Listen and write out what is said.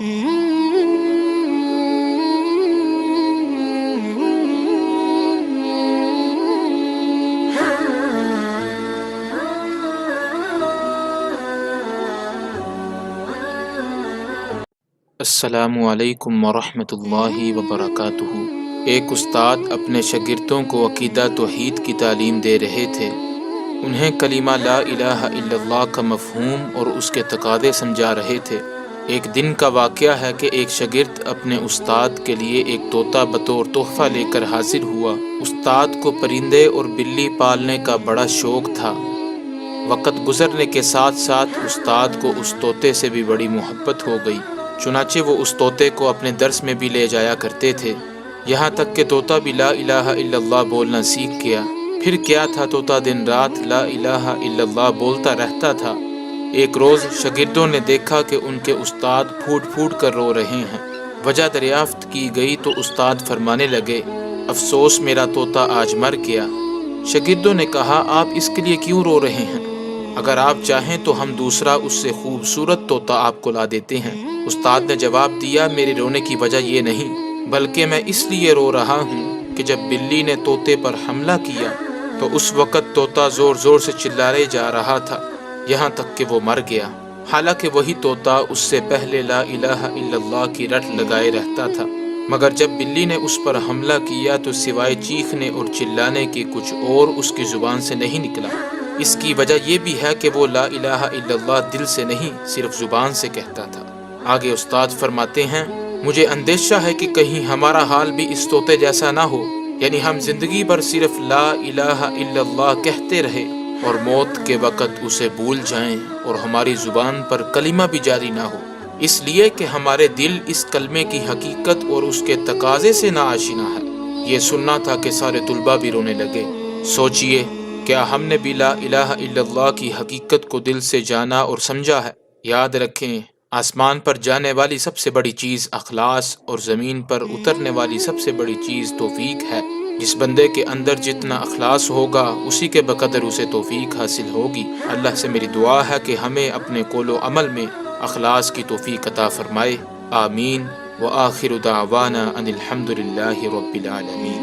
السلام علیکم ورحمۃ اللہ وبرکاتہ۔ ایک استاد اپنے شاگردوں کو عقیدہ توحید کی تعلیم دے رہے تھے۔ انہیں کلمہ لا الہ الا اللہ کا مفہوم اور اس کے تقاضے سمجھا رہے تھے۔ ایک دن کا واقعہ ہے کہ ایک شاگرد اپنے استاد کے لیے ایک طوطا بطور تحفہ لے کر حاضر ہوا۔ استاد کو پرندے اور بلی پالنے کا بڑا شوق تھا۔ وقت گزرنے کے ساتھ ساتھ استاد کو اس طوطے سے بھی بڑی محبت ہو گئی، چنانچہ وہ اس طوطے کو اپنے درس میں بھی لے جایا کرتے تھے، یہاں تک کہ طوطا بھی لا الہ الا اللہ بولنا سیکھ گیا۔ پھر کیا تھا، طوطا دن رات لا الہ الا اللہ بولتا رہتا تھا۔ ایک روز شاگردوں نے دیکھا کہ ان کے استاد پھوٹ پھوٹ کر رو رہے ہیں۔ وجہ دریافت کی گئی تو استاد فرمانے لگے، افسوس میرا طوطا آج مر گیا۔ شاگردوں نے کہا، آپ اس کے لیے کیوں رو رہے ہیں؟ اگر آپ چاہیں تو ہم دوسرا اس سے خوبصورت طوطا آپ کو لا دیتے ہیں۔ استاد نے جواب دیا، میرے رونے کی وجہ یہ نہیں، بلکہ میں اس لیے رو رہا ہوں کہ جب بلی نے طوطے پر حملہ کیا تو اس وقت طوطا زور زور سے چلائے جا رہا تھا، یہاں تک کہ وہ مر گیا، حالانکہ وہی طوطا اس سے پہلے لا الہ الا اللہ کی رٹ لگائے رہتا تھا، مگر جب بلی نے اس پر حملہ کیا تو سوائے چیخنے اور چلانے کے کچھ اور اس کی زبان سے نہیں نکلا۔ اس کی وجہ یہ بھی ہے کہ وہ لا الہ الا اللہ دل سے نہیں، صرف زبان سے کہتا تھا۔ آگے استاد فرماتے ہیں، مجھے اندیشہ ہے کہ کہیں ہمارا حال بھی اس طوطے جیسا نہ ہو، یعنی ہم زندگی بھر صرف لا الہ الا اللہ کہتے رہے اور موت کے وقت اسے بھول جائیں اور ہماری زبان پر کلمہ بھی جاری نہ ہو، اس لیے کہ ہمارے دل اس کلمے کی حقیقت اور اس کے تقاضے سے ناآشنا ہے۔ یہ سننا تھا کہ سارے طلباء بھی رونے لگے۔ سوچئے، کیا ہم نے بھی لا الہ الا اللہ کی حقیقت کو دل سے جانا اور سمجھا ہے؟ یاد رکھیں، آسمان پر جانے والی سب سے بڑی چیز اخلاص اور زمین پر اترنے والی سب سے بڑی چیز توفیق ہے۔ جس بندے کے اندر جتنا اخلاص ہوگا اسی کے بقدر اسے توفیق حاصل ہوگی۔ اللہ سے میری دعا ہے کہ ہمیں اپنے قول و عمل میں اخلاص کی توفیق عطا فرمائے، آمین۔ وآخر دعوانا ان الحمد للہ رب العالمین۔